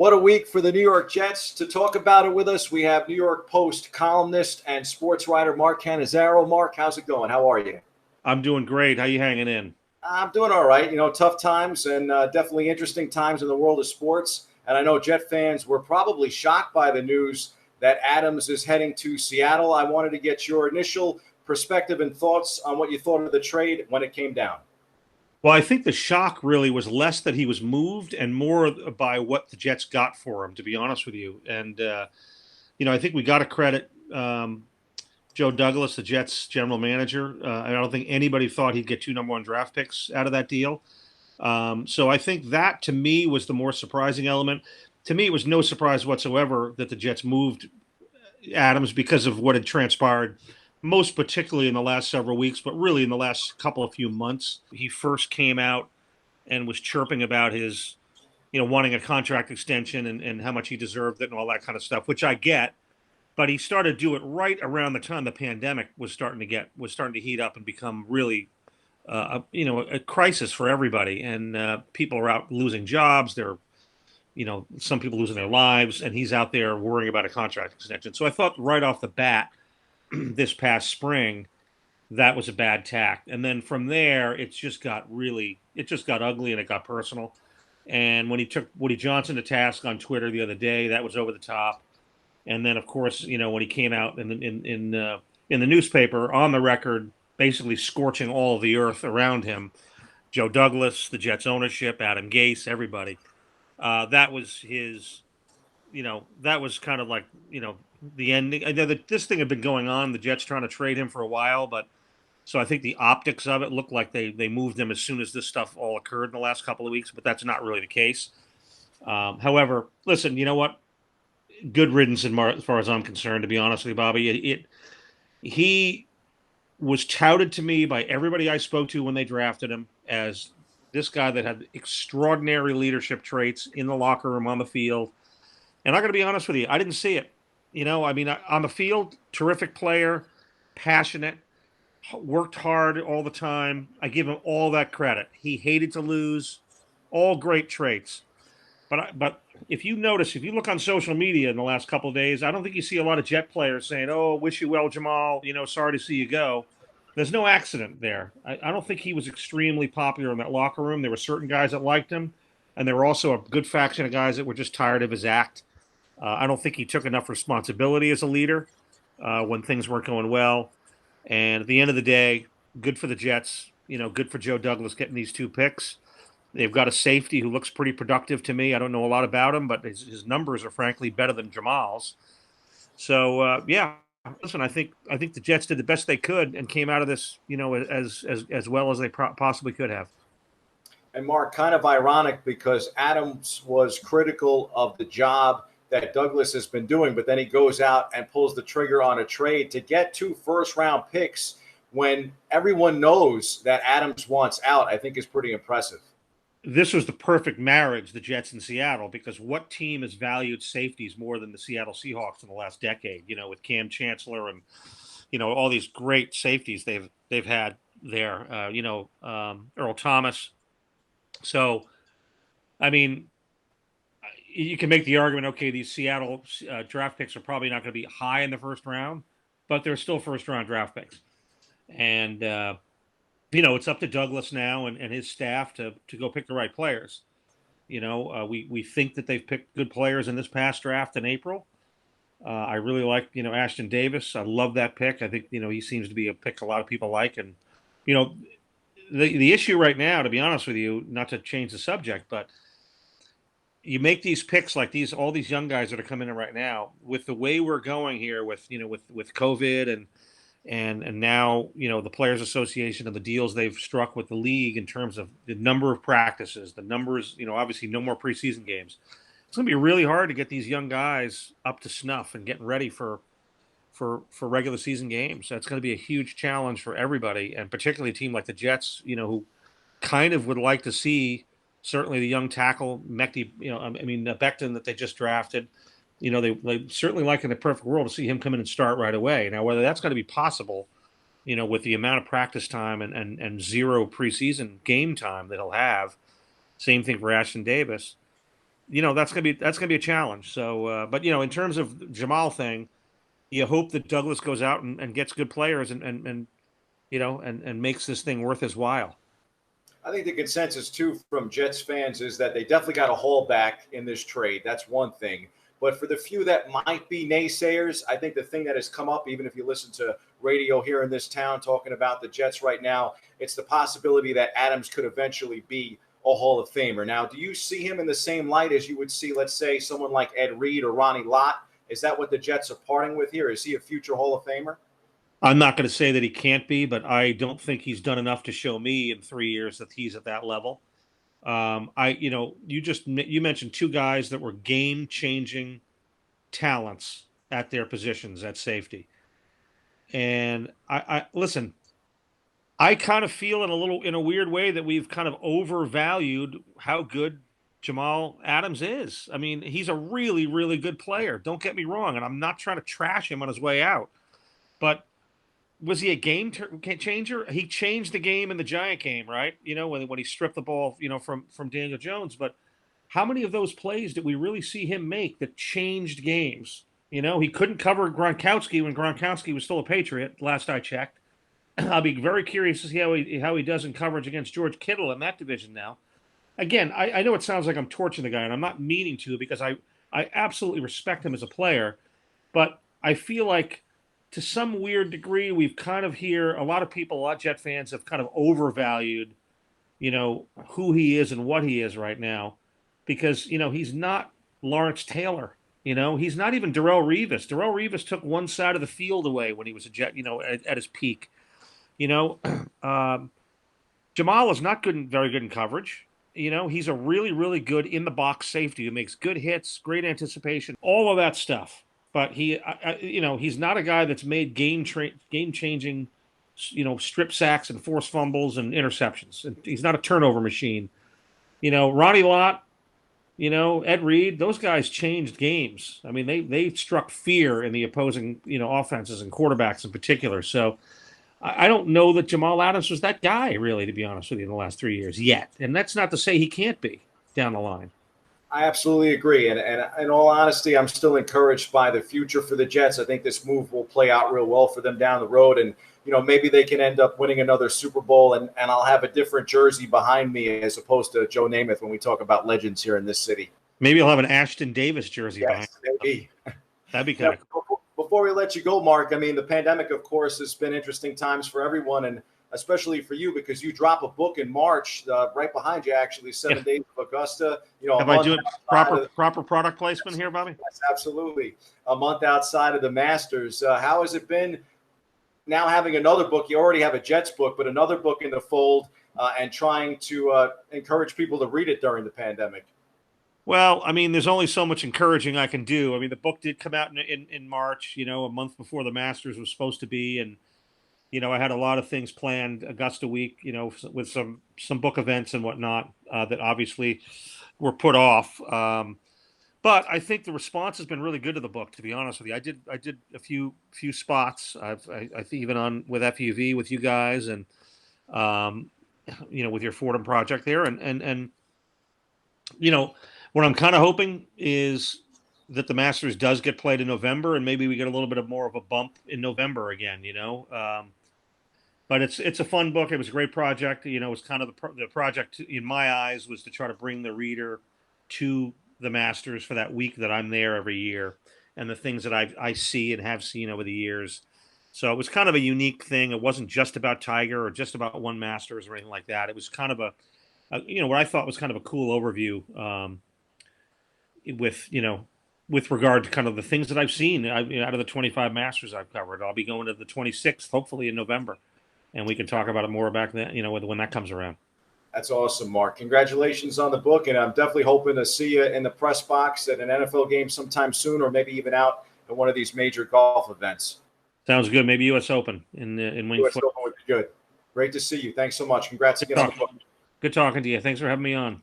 What a week for the New York Jets. To talk about it with us, we have New York Post columnist and sports writer Mark Cannizzaro. Mark, how's it going? How are you? I'm doing great. How you hanging in? I'm doing all right. Tough times and definitely interesting times in the world of sports. And I know Jet fans were probably shocked by the news that Adams is heading to Seattle. I wanted to get your initial perspective and thoughts on what you thought of the trade when it came down. Well, I think the shock really was less that he was moved and more by what the Jets got for him, to be honest with you. And, I think we got to credit Joe Douglas, the Jets general manager. I don't think anybody thought he'd get two number one draft picks out of that deal. So I think that, to me, was the more surprising element. To me, it was no surprise whatsoever that the Jets moved Adams because of what had transpired, most particularly in the last several weeks, but really in the last couple of few months. He first came out and was chirping about his, wanting a contract extension and how much he deserved it and all that kind of stuff, which I get. But he started to do it right around the time the pandemic was starting to heat up and become really, a crisis for everybody. And people are out losing jobs. They're some people losing their lives, and he's out there worrying about a contract extension. So I thought right off the bat, this past spring, that was a bad tack. And then from there, it just got ugly and it got personal. And when he took Woody Johnson to task on Twitter the other day, that was over the top. And then, of course, when he came out in the newspaper on the record, basically scorching all of the earth around him, Joe Douglas, the Jets ownership, Adam Gase, everybody. That was his, that was kind of like, the ending. I know that this thing had been going on, the Jets trying to trade him for a while, but so I think the optics of it looked like they moved him as soon as this stuff all occurred in the last couple of weeks, but that's not really the case. However, listen, you know what? Good riddance as far as I'm concerned, to be honest with you, Bobby. He was touted to me by everybody I spoke to when they drafted him as this guy that had extraordinary leadership traits in the locker room, on the field. And I'm going to be honest with you, I didn't see it. On the field, terrific player, passionate, worked hard all the time. I give him all that credit. He hated to lose, all great traits. But if you look on social media in the last couple of days, I don't think you see a lot of Jet players saying, "Oh, wish you well, Jamal. Sorry to see you go." There's no accident there. I don't think he was extremely popular in that locker room. There were certain guys that liked him, and there were also a good faction of guys that were just tired of his act. I don't think he took enough responsibility as a leader when things weren't going well. And at the end of the day, good for the Jets. Good for Joe Douglas getting these two picks. They've got a safety who looks pretty productive to me. I don't know a lot about him, but his numbers are frankly better than Jamal's. So listen, I think the Jets did the best they could and came out of this, as well as they possibly could have. And Mark, kind of ironic because Adams was critical of the job that Douglas has been doing, but then he goes out and pulls the trigger on a trade to get two first-round picks when everyone knows that Adams wants out, I think is pretty impressive. This was the perfect marriage, the Jets in Seattle, because what team has valued safeties more than the Seattle Seahawks in the last decade? With Cam Chancellor and all these great safeties they've had there. Earl Thomas. So, I mean, you can make the argument, okay, these Seattle draft picks are probably not going to be high in the first round, but they're still first round draft picks, and it's up to Douglas now and his staff to go pick the right players. We think that they've picked good players in this past draft in April. I really like, Ashton Davis. I love that pick. I think, he seems to be a pick a lot of people like. And, the issue right now, to be honest with you, not to change the subject, but you make these picks like all these young guys that are coming in right now with the way we're going here with COVID and now, the Players Association and the deals they've struck with the league in terms of the number of practices, the numbers, obviously no more preseason games. It's going to be really hard to get these young guys up to snuff and getting ready for regular season games. That's going to be a huge challenge for everybody, and particularly a team like the Jets, who kind of would like to see certainly the young tackle, Becton that they just drafted. They certainly like in the perfect world to see him come in and start right away. Now, whether that's going to be possible, with the amount of practice time and zero preseason game time that he'll have, same thing for Ashton Davis. that's gonna be a challenge. So, but in terms of Jamal thing, you hope that Douglas goes out and gets good players and makes this thing worth his while. I think the consensus too from Jets fans is that they definitely got a haul back in this trade. That's one thing. But for the few that might be naysayers, I think the thing that has come up, even if you listen to radio here in this town talking about the Jets right now, it's the possibility that Adams could eventually be a Hall of Famer. Now, do you see him in the same light as you would see, let's say, someone like Ed Reed or Ronnie Lott? Is that what the Jets are parting with here? Is he a future Hall of Famer? I'm not going to say that he can't be, but I don't think he's done enough to show me in 3 years that he's at that level. You mentioned two guys that were game-changing talents at their positions at safety, and I listen. I kind of feel in a weird way that we've kind of overvalued how good Jamal Adams is. I mean, he's a really, really good player. Don't get me wrong, and I'm not trying to trash him on his way out, but was he a changer? He changed the game in the Giant game, right? When he stripped the ball, from Daniel Jones. But how many of those plays did we really see him make that changed games? He couldn't cover Gronkowski when Gronkowski was still a Patriot. Last I checked, I'll be very curious to see how he does in coverage against George Kittle in that division now. Again, I know it sounds like I'm torching the guy, and I'm not meaning to because I absolutely respect him as a player, but I feel like to some weird degree, we've kind of a lot of people, a lot of Jet fans have kind of overvalued, who he is and what he is right now because, he's not Lawrence Taylor. He's not even Darrelle Revis. Darrelle Revis took one side of the field away when he was a Jet, at his peak. Jamal is not very good in coverage. He's a really, really good in the box safety who makes good hits, great anticipation, all of that stuff. But he's not a guy that's made game changing, strip sacks and forced fumbles and interceptions. And he's not a turnover machine. Ronnie Lott, Ed Reed, those guys changed games. I mean, they struck fear in the opposing, offenses and quarterbacks in particular. So I don't know that Jamal Adams was that guy, really, to be honest with you, in the last 3 years yet. And that's not to say he can't be down the line. I absolutely agree. And in all honesty, I'm still encouraged by the future for the Jets. I think this move will play out real well for them down the road. And, maybe they can end up winning another Super Bowl and I'll have a different jersey behind me as opposed to Joe Namath when we talk about legends here in this city. Maybe you'll have an Ashton Davis jersey behind you. Maybe. That'd be kind of cool. Before we let you go, Mark, I mean, the pandemic, of course, has been interesting times for everyone. And especially for you, because you drop a book in March, right behind you, actually, 7 Days of Augusta. Have I do proper product placement here, Bobby? Yes, absolutely. A month outside of the Masters. How has it been now having another book? You already have a Jets book, but another book in the fold and trying to encourage people to read it during the pandemic. Well, I mean, there's only so much encouraging I can do. I mean, the book did come out in March, a month before the Masters was supposed to be, and I had a lot of things planned Augusta week, with some book events and whatnot that obviously were put off. But I think the response has been really good to the book, to be honest with you. I did a few spots. I think even on with FUV with you guys and with your Fordham project there, and what I'm kind of hoping is that the Masters does get played in November, and maybe we get a little bit more of a bump in November again. But it's a fun book. It was a great project. It was kind of the project in my eyes was to try to bring the reader to the Masters for that week that I'm there every year, and the things that I see and have seen over the years. So it was kind of a unique thing. It wasn't just about Tiger or just about one Masters or anything like that. It was kind of what I thought was kind of a cool overview with regard to kind of the things that I've seen out of the 25 Masters I've covered. I'll be going to the 26th, hopefully in November, and we can talk about it more back then, when that comes around. That's awesome, Mark. Congratulations on the book, and I'm definitely hoping to see you in the press box at an NFL game sometime soon, or maybe even out at one of these major golf events. Sounds good. Maybe U.S. Open in Winged U.S. Foot. Open would be good. Great to see you. Thanks so much. Congrats again on the book. Good talking to you. Thanks for having me on.